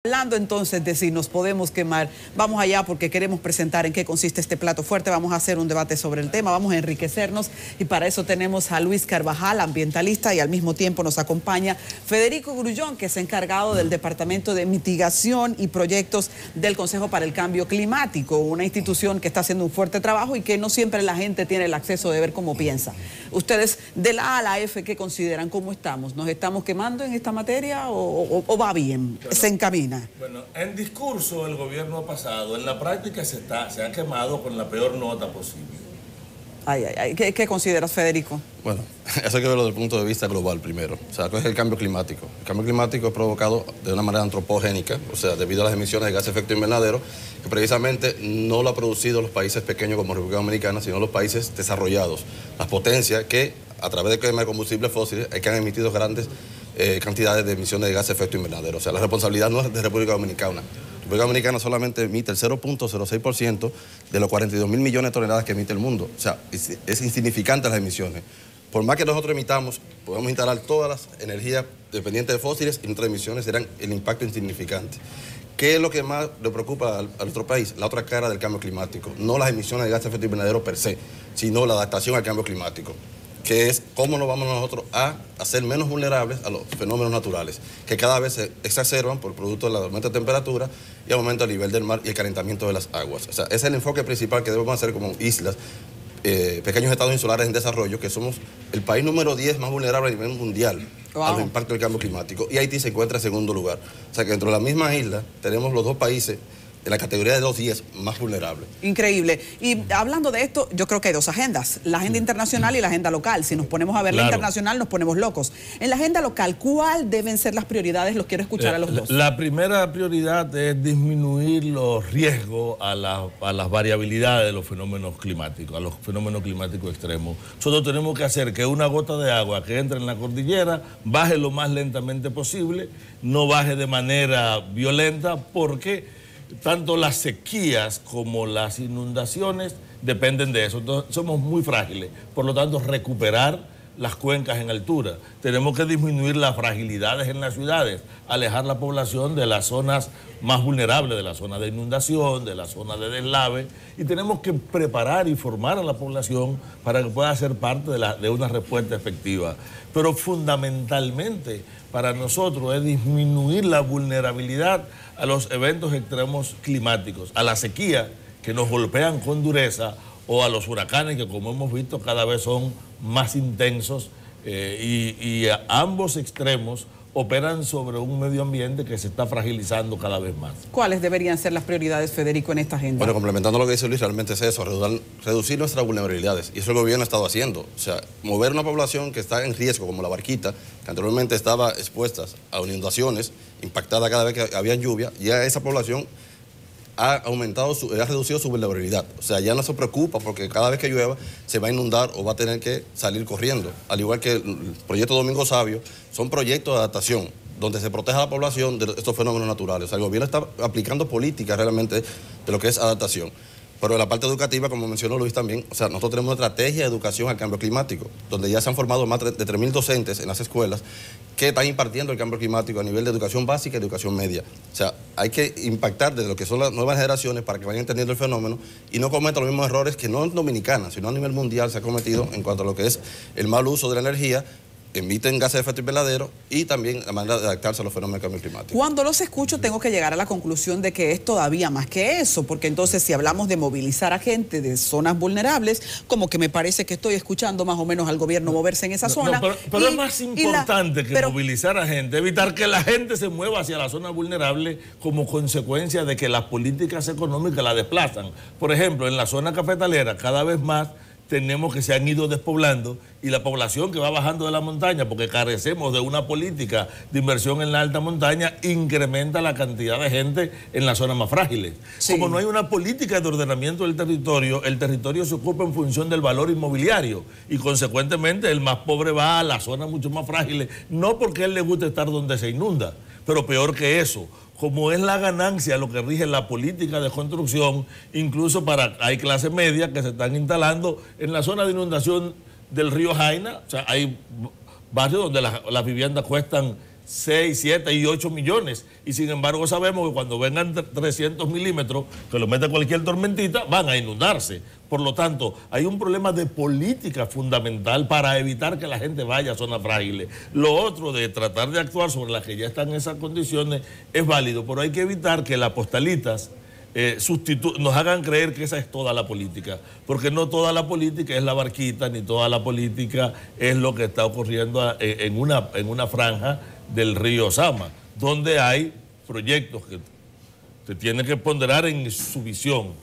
Hablando entonces de si nos podemos quemar, vamos allá porque queremos presentar en qué consiste este plato fuerte, vamos a hacer un debate sobre el tema, vamos a enriquecernos y para eso tenemos a Luis Carvajal, ambientalista, y al mismo tiempo nos acompaña Federico Grullón, que es encargado del Departamento de Mitigación y Proyectos del Consejo para el Cambio Climático, una institución que está haciendo un fuerte trabajo y que no siempre la gente tiene el acceso de ver cómo piensa. Ustedes, de la A a la F, ¿qué consideran? ¿Cómo estamos? ¿Nos estamos quemando en esta materia o va bien? ¿Se encamina? Bueno, en discurso el gobierno ha pasado, en la práctica se han quemado con la peor nota posible. ¿Qué consideras, Federico? Bueno, eso hay que verlo desde el punto de vista global primero. O sea, ¿cuál es el cambio climático? El cambio climático es provocado de una manera antropogénica, o sea, debido a las emisiones de gases de efecto invernadero, que precisamente no lo han producido los países pequeños como República Dominicana, sino los países desarrollados, las potencias que, a través de quema de combustibles fósiles, es que han emitido grandes cantidades de emisiones de gases de efecto invernadero. O sea, la responsabilidad no es de República Dominicana. República Dominicana solamente emite el 0.06% de los 42.000 millones de toneladas que emite el mundo. O sea, es insignificante las emisiones. Por más que nosotros emitamos, podemos instalar todas las energías dependientes de fósiles y nuestras emisiones serán el impacto insignificante. ¿Qué es lo que más le preocupa a nuestro país? La otra cara del cambio climático. No las emisiones de gases de efecto invernadero per se, sino la adaptación al cambio climático, que es cómo nos vamos nosotros a hacer menos vulnerables a los fenómenos naturales, que cada vez se exacerban por producto del aumento de temperatura y aumento del nivel del mar y el calentamiento de las aguas. O sea, ese es el enfoque principal que debemos hacer como islas, pequeños estados insulares en desarrollo, que somos el país número 10 más vulnerable a nivel mundial a los impactos del cambio climático, y Haití se encuentra en segundo lugar. O sea que dentro de la misma isla tenemos los dos países en la categoría de los 10 más vulnerables. Increíble. Y hablando de esto, yo creo que hay dos agendas, la agenda internacional y la agenda local. Si nos ponemos a ver la internacional, nos ponemos locos. En la agenda local, ¿cuál deben ser las prioridades? Los quiero escuchar a los dos. La primera prioridad es disminuir los riesgos a las variabilidades de los fenómenos climáticos, a los fenómenos climáticos extremos. Nosotros tenemos que hacer que una gota de agua que entre en la cordillera baje lo más lentamente posible, no baje de manera violenta, porque tanto las sequías como las inundaciones dependen de eso. Entonces, somos muy frágiles. Por lo tanto, recuperar las cuencas en altura. Tenemos que disminuir las fragilidades en las ciudades, alejar la población de las zonas más vulnerables, de la zona de inundación, de la zona de deslave, y tenemos que preparar y formar a la población para que pueda ser parte de una respuesta efectiva. Pero fundamentalmente para nosotros es disminuir la vulnerabilidad a los eventos extremos climáticos, a la sequía que nos golpean con dureza, o a los huracanes que, como hemos visto, cada vez son más intensos y a ambos extremos operan sobre un medio ambiente que se está fragilizando cada vez más. ¿Cuáles deberían ser las prioridades, Federico, en esta agenda? Bueno, complementando lo que dice Luis, realmente es eso, reducir nuestras vulnerabilidades. Y eso el gobierno ha estado haciendo. O sea, mover una población que está en riesgo, como la Barquita, que anteriormente estaba expuesta a inundaciones, impactada cada vez que había lluvia, ya esa población ha reducido su vulnerabilidad. O sea, ya no se preocupa porque cada vez que llueva se va a inundar o va a tener que salir corriendo. Al igual que el proyecto Domingo Sabio, son proyectos de adaptación donde se proteja a la población de estos fenómenos naturales. O sea, el gobierno está aplicando políticas realmente de lo que es adaptación. Pero en la parte educativa, como mencionó Luis también, o sea, nosotros tenemos una estrategia de educación al cambio climático, donde ya se han formado más de 3.000 docentes en las escuelas que están impartiendo el cambio climático a nivel de educación básica y educación media. O sea, hay que impactar desde lo que son las nuevas generaciones para que vayan entendiendo el fenómeno y no cometan los mismos errores que no en Dominicana, sino a nivel mundial se ha cometido en cuanto a lo que es el mal uso de la energía, emiten gases de efecto invernadero y también la manera de adaptarse a los fenómenos del cambio climático. Cuando los escucho tengo que llegar a la conclusión de que es todavía más que eso, porque entonces si hablamos de movilizar a gente de zonas vulnerables, como que me parece que estoy escuchando más o menos al gobierno moverse en esa zona. Pero es más importante que movilizar a gente, evitar que la gente se mueva hacia la zona vulnerable como consecuencia de que las políticas económicas la desplazan. Por ejemplo, en la zona cafetalera cada vez más tenemos que se han ido despoblando y la población que va bajando de la montaña, porque carecemos de una política de inversión en la alta montaña, incrementa la cantidad de gente en las zonas más frágiles. Sí. Como no hay una política de ordenamiento del territorio, el territorio se ocupa en función del valor inmobiliario y consecuentemente el más pobre va a las zonas mucho más frágiles, no porque a él le guste estar donde se inunda, pero peor que eso, como es la ganancia lo que rige la política de construcción, incluso hay clase media que se están instalando en la zona de inundación del río Jaina. O sea, hay barrios donde las viviendas cuestan 6, 7 y 8 millones. Y sin embargo sabemos que cuando vengan 300 milímetros, que lo mete cualquier tormentita, van a inundarse. Por lo tanto, hay un problema de política fundamental para evitar que la gente vaya a zonas frágiles. Lo otro de tratar de actuar sobre las que ya están en esas condiciones es válido, pero hay que evitar que las postalitas nos hagan creer que esa es toda la política, porque no toda la política es la barquita, ni toda la política es lo que está ocurriendo en una franja del río Sama, donde hay proyectos que se tienen que ponderar en su visión,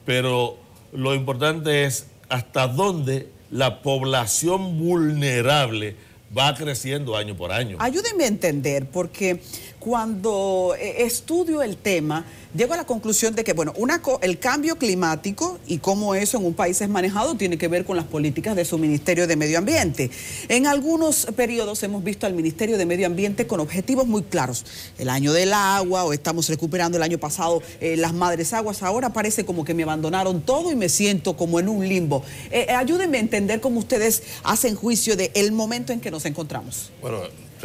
pero lo importante es hasta dónde la población vulnerable va creciendo año por año. Ayúdenme a entender, porque cuando estudio el tema, llego a la conclusión de que, bueno, el cambio climático y cómo eso en un país es manejado tiene que ver con las políticas de su Ministerio de Medio Ambiente. En algunos periodos hemos visto al Ministerio de Medio Ambiente con objetivos muy claros. El año del agua, o estamos recuperando el año pasado las madres aguas. Ahora parece como que me abandonaron todo y me siento como en un limbo. Ayúdenme a entender cómo ustedes hacen juicio del momento en que nos encontramos. Bueno,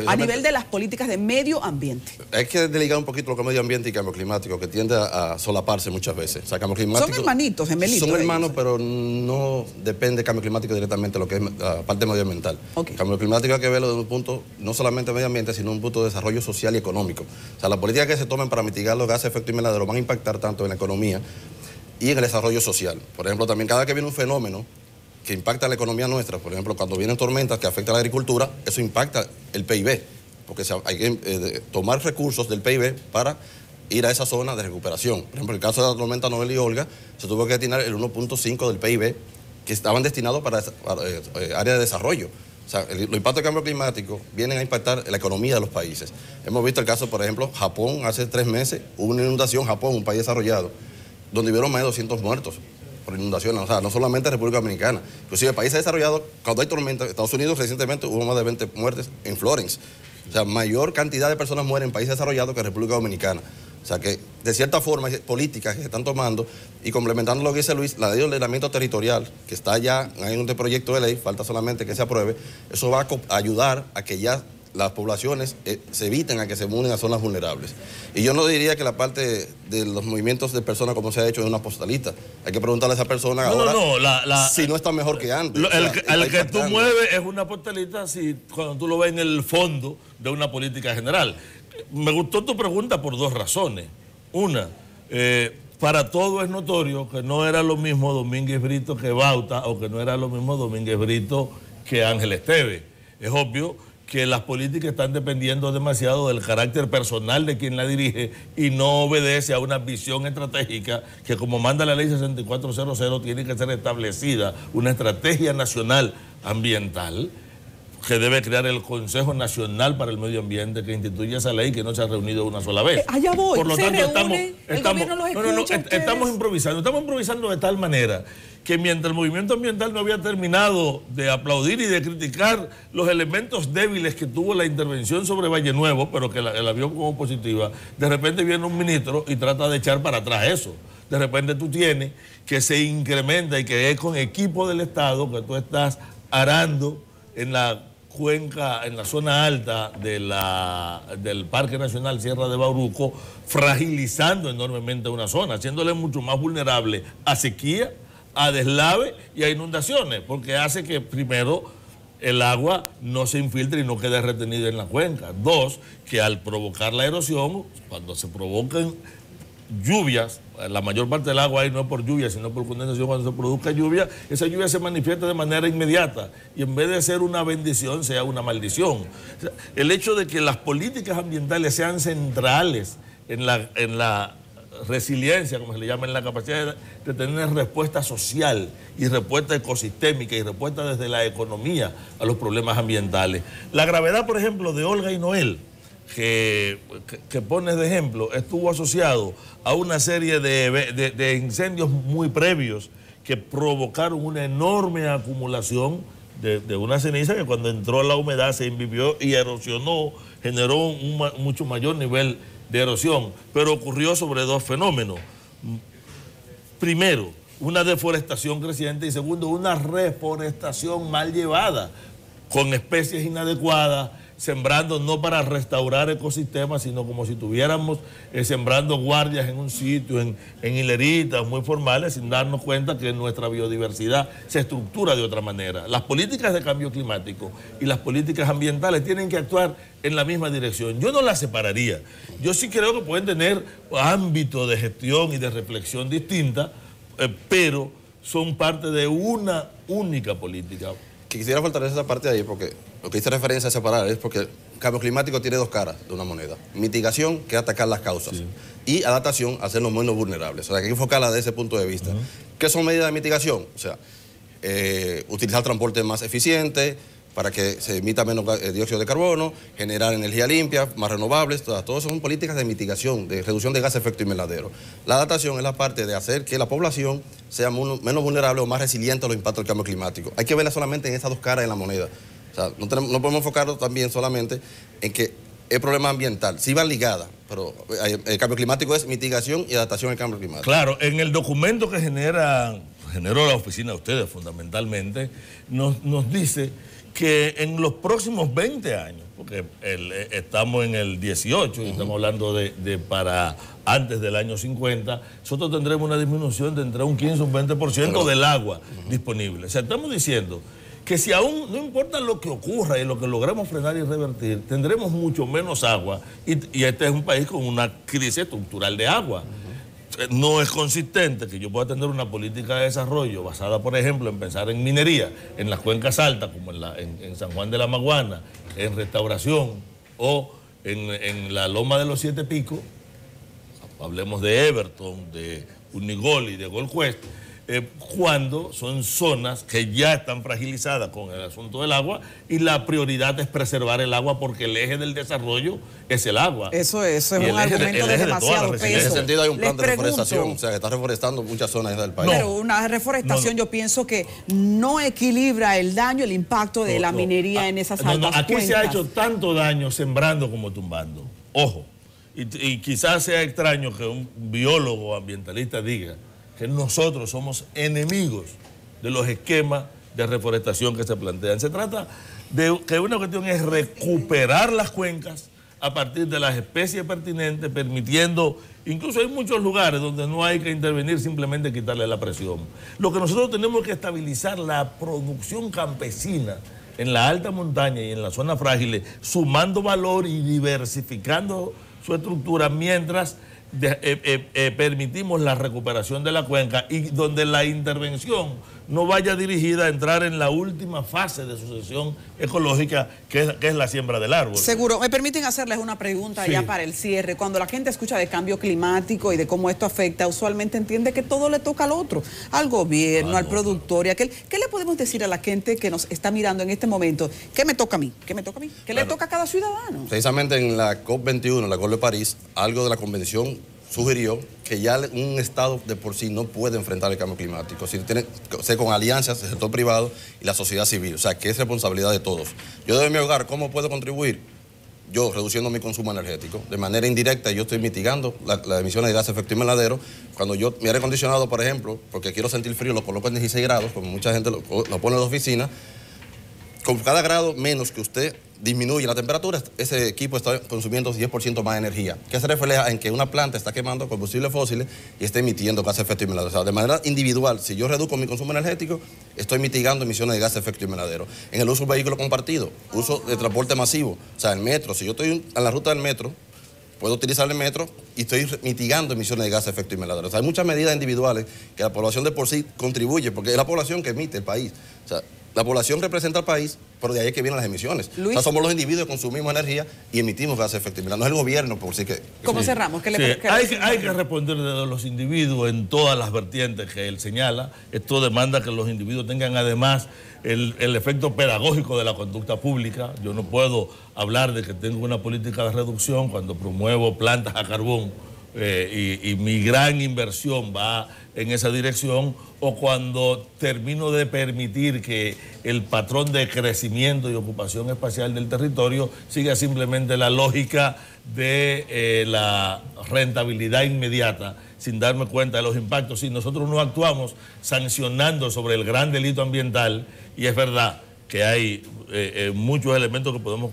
a nivel de las políticas de medio ambiente. Hay que desligar un poquito lo que es medio ambiente y cambio climático, que tiende a solaparse muchas veces. O sea, cambio climático... Son hermanitos, gemelitos. Son hermanos, pero no depende del cambio climático directamente de lo que es la parte medioambiental. Okay. El cambio climático hay que verlo desde un punto, no solamente medio ambiente, sino un punto de desarrollo social y económico. O sea, las políticas que se tomen para mitigar los gases de efecto invernadero van a impactar tanto en la economía y en el desarrollo social. Por ejemplo, también cada vez que viene un fenómeno que impacta la economía nuestra, por ejemplo, cuando vienen tormentas que afectan a la agricultura, eso impacta el PIB, porque hay que tomar recursos del PIB para ir a esa zona de recuperación. Por ejemplo, en el caso de la tormenta Noel y Olga, se tuvo que destinar el 1.5 del PIB que estaban destinados para áreas de desarrollo. O sea, los impactos del cambio climático vienen a impactar la economía de los países. Hemos visto el caso, por ejemplo, Japón, hace 3 meses, hubo una inundación, Japón, un país desarrollado, donde hubieron más de 200 muertos por inundaciones, o sea, no solamente República Dominicana, inclusive países desarrollados, cuando hay tormenta, Estados Unidos recientemente hubo más de 20 muertes en Florence, o sea, mayor cantidad de personas mueren en países desarrollados que en República Dominicana, o sea que de cierta forma hay políticas que se están tomando y complementando lo que dice Luis, la ley de ordenamiento territorial, que está ya en un proyecto de ley, falta solamente que se apruebe, eso va a ayudar a que ya las poblaciones se eviten a que se muden a zonas vulnerables. Y yo no diría que la parte de los movimientos de personas como se ha hecho es una postalita. Hay que preguntarle a esa persona si no está mejor que antes. El que tú mueves es una postalita cuando tú lo ves en el fondo de una política general. Me gustó tu pregunta por 2 razones. Una, para todo es notorio que no era lo mismo Domínguez Brito que Bauta, o que no era lo mismo Domínguez Brito que Ángel Esteve. Es obvio que las políticas están dependiendo demasiado del carácter personal de quien la dirige y no obedece a una visión estratégica que, como manda la ley 6400, tiene que ser establecida una estrategia nacional ambiental que debe crear el Consejo Nacional para el Medio Ambiente, que instituye esa ley que no se ha reunido una sola vez. Allá voy. Por lo tanto, estamos improvisando de tal manera que mientras el movimiento ambiental no había terminado de aplaudir y de criticar los elementos débiles que tuvo la intervención sobre Valle Nuevo, pero que la vio como positiva, de repente viene un ministro y trata de echar para atrás eso. De repente tú tienes que se incrementa y que es con equipo del Estado que tú estás arando en la cuenca, en la zona alta del Parque Nacional Sierra de Bauruco, fragilizando enormemente una zona, haciéndole mucho más vulnerable a sequía, a deslave y a inundaciones, porque hace que primero el agua no se infiltre y no quede retenida en la cuenca. 2, que al provocar la erosión, cuando se provocan lluvias, la mayor parte del agua ahí no es por lluvia, sino por condensación. Cuando se produzca lluvia, esa lluvia se manifiesta de manera inmediata y en vez de ser una bendición, sea una maldición. O sea, el hecho de que las políticas ambientales sean centrales en la resiliencia, como se le llama, en la capacidad de tener respuesta social y respuesta ecosistémica y respuesta desde la economía a los problemas ambientales. La gravedad, por ejemplo, de Olga y Noel, que pones de ejemplo, estuvo asociado a una serie de incendios muy previos que provocaron una enorme acumulación de una ceniza que cuando entró la humedad se imbibió y erosionó, generó un mucho mayor nivel de erosión, pero ocurrió sobre 2 fenómenos. Primero, una deforestación creciente y segundo, una reforestación mal llevada, con especies inadecuadas, sembrando no para restaurar ecosistemas, sino como si estuviéramos sembrando guardias en un sitio, en hileritas muy formales, sin darnos cuenta que nuestra biodiversidad se estructura de otra manera. Las políticas de cambio climático y las políticas ambientales tienen que actuar en la misma dirección. Yo no las separaría. Yo sí creo que pueden tener ámbito de gestión y de reflexión distinta, pero son parte de una única política. Quisiera fortalecer esa parte de ahí porque lo que hice referencia a separar es porque el cambio climático tiene dos caras de una moneda. Mitigación, que es atacar las causas, sí, y adaptación, hacernos menos vulnerables. O sea, que hay que enfocarla desde ese punto de vista. ¿Qué son medidas de mitigación? O sea, utilizar transporte más eficiente para que se emita menos dióxido de carbono, generar energía limpia, más renovables, todas son políticas de mitigación, de reducción de gases de efecto invernadero. La adaptación es la parte de hacer que la población sea menos vulnerable o más resiliente a los impactos del cambio climático. Hay que verla solamente en esas dos caras de la moneda. O sea, no podemos enfocarnos también solamente en que es problema ambiental. Sí van ligadas, pero el cambio climático es mitigación y adaptación al cambio climático. Claro, en el documento que generó la oficina de ustedes fundamentalmente, nos dice que en los próximos 20 años, porque estamos en el 18 y estamos hablando de para antes del año 50, nosotros tendremos una disminución de entre un 15 y un 20% del agua disponible. O sea, estamos diciendo que si aún no importa lo que ocurra y lo que logremos frenar y revertir, tendremos mucho menos agua y este es un país con una crisis estructural de agua. No es consistente que yo pueda tener una política de desarrollo basada, por ejemplo, en pensar en minería, en las cuencas altas, como en San Juan de la Maguana, en restauración o en la Loma de los Siete Picos, hablemos de Everton, de Unigol y de Gold Quest, cuando son zonas que ya están fragilizadas con el asunto del agua y la prioridad es preservar el agua porque el eje del desarrollo es el agua. Eso es un argumento de demasiado peso. En ese sentido hay un plan de reforestación, o sea, que está reforestando muchas zonas del país. Pero una reforestación yo pienso que no equilibra el daño, el impacto de la minería en esas altas aquí cuencas. Se ha hecho tanto daño sembrando como tumbando. Ojo, y quizás sea extraño que un biólogo ambientalista diga que nosotros somos enemigos de los esquemas de reforestación que se plantean. Se trata de que una cuestión es recuperar las cuencas a partir de las especies pertinentes, permitiendo, incluso hay muchos lugares donde no hay que intervenir, simplemente quitarle la presión. Lo que nosotros tenemos que estabilizar la producción campesina en la alta montaña y en las zonas frágiles, sumando valor y diversificando su estructura mientras permitimos la recuperación de la cuenca y donde la intervención no vaya dirigida a entrar en la última fase de sucesión ecológica que es la siembra del árbol. Seguro. Me permiten hacerles una pregunta ya para el cierre. Cuando la gente escucha de cambio climático y de cómo esto afecta, usualmente entiende que todo le toca al otro, al gobierno, al productor y aquel. ¿Qué le podemos decir a la gente que nos está mirando en este momento? ¿Qué me toca a mí? ¿Qué me toca a mí? ¿Qué le toca a cada ciudadano? Precisamente en la COP21, la COP de París, algo de la convención sugirió que ya un Estado de por sí no puede enfrentar el cambio climático, si tiene que ser con alianzas del sector privado y la sociedad civil, o sea, que es responsabilidad de todos. Yo desde mi hogar, ¿cómo puedo contribuir? Yo reduciendo mi consumo energético. De manera indirecta yo estoy mitigando las emisiones de gases de efecto invernadero. Cuando yo mi aire acondicionado, por ejemplo, porque quiero sentir frío, lo coloco en 16 grados, como mucha gente lo pone en la oficina, con cada grado menos que usted disminuye la temperatura, ese equipo está consumiendo 10% más energía, que se refleja en que una planta está quemando combustibles fósiles y está emitiendo gases de efecto invernadero. O sea, de manera individual, si yo reduzco mi consumo energético, estoy mitigando emisiones de gases de efecto invernadero. En el uso de vehículo compartido, uso de transporte masivo, o sea, el metro, si yo estoy en la ruta del metro, puedo utilizar el metro y estoy mitigando emisiones de gases de efecto invernadero. O sea, hay muchas medidas individuales que la población de por sí contribuye, porque es la población que emite el país. O sea, la población representa al país, pero de ahí es que vienen las emisiones. Luis, o sea, somos los individuos que consumimos energía y emitimos gases de efecto invernadero. No es el gobierno por sí que... ¿Cómo cerramos? Hay que responder de los individuos en todas las vertientes que él señala. Esto demanda que los individuos tengan además el efecto pedagógico de la conducta pública. Yo no puedo hablar de que tengo una política de reducción cuando promuevo plantas a carbón y mi gran inversión va en esa dirección, o cuando termino de permitir que el patrón de crecimiento y ocupación espacial del territorio siga simplemente la lógica de la rentabilidad inmediata, sin darme cuenta de los impactos. Si nosotros no actuamos sancionando sobre el gran delito ambiental, y es verdad que hay muchos elementos que podemos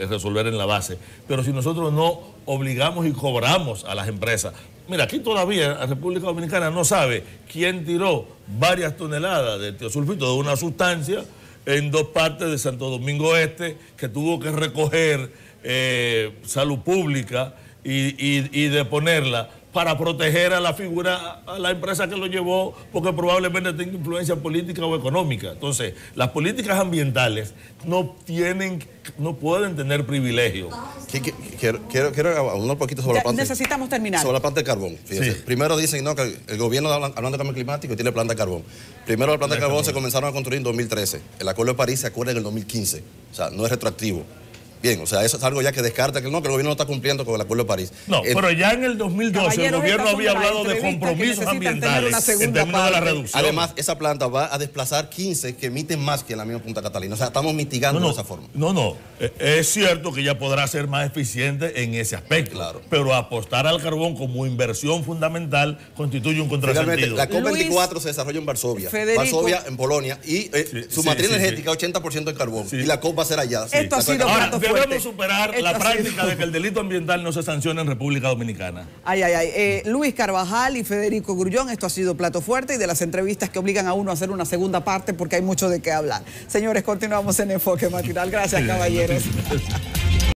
resolver en la base. Pero si nosotros no obligamos y cobramos a las empresas, mira, aquí todavía la República Dominicana no sabe quién tiró varias toneladas de tiosulfito, de una sustancia, en 2 partes de Santo Domingo Este, que tuvo que recoger salud pública y deponerla para proteger a la figura, a la empresa que lo llevó, porque probablemente tenga influencia política o económica. Entonces, las políticas ambientales no pueden tener privilegio. Quiero hablar un poquito sobre la planta. Necesitamos terminar. Sobre la planta de carbón. Fíjense. Sí. Primero dicen no, que el gobierno, hablando de cambio climático, tiene planta de carbón. Primero la planta de carbón se comenzaron a construir en 2013. El Acuerdo de París se acuerda en el 2015. O sea, no es retroactivo. Bien, o sea, eso es algo ya que descarta que el gobierno no está cumpliendo con el Acuerdo de París. No, pero ya en el 2012 el gobierno había hablado de compromisos ambientales en términos de la reducción. Además, esa planta va a desplazar 15 que emiten más que en la misma Punta Catalina. O sea, estamos mitigando de esa forma. No. Es cierto que ya podrá ser más eficiente en ese aspecto. Claro. Pero apostar al carbón como inversión fundamental constituye un contrasentido. La COP24 se desarrolla en Varsovia. Varsovia, en Polonia. Y su matriz energética, 80% en carbón. Y la COP va a ser allá. Esto ha sido ahora, debemos superar la práctica de que el delito ambiental no se sancione en República Dominicana. Luis Carvajal y Federico Grullón, esto ha sido Plato Fuerte, y de las entrevistas que obligan a uno a hacer una segunda parte porque hay mucho de qué hablar. Señores, continuamos en Enfoque Matinal. Gracias, caballeros.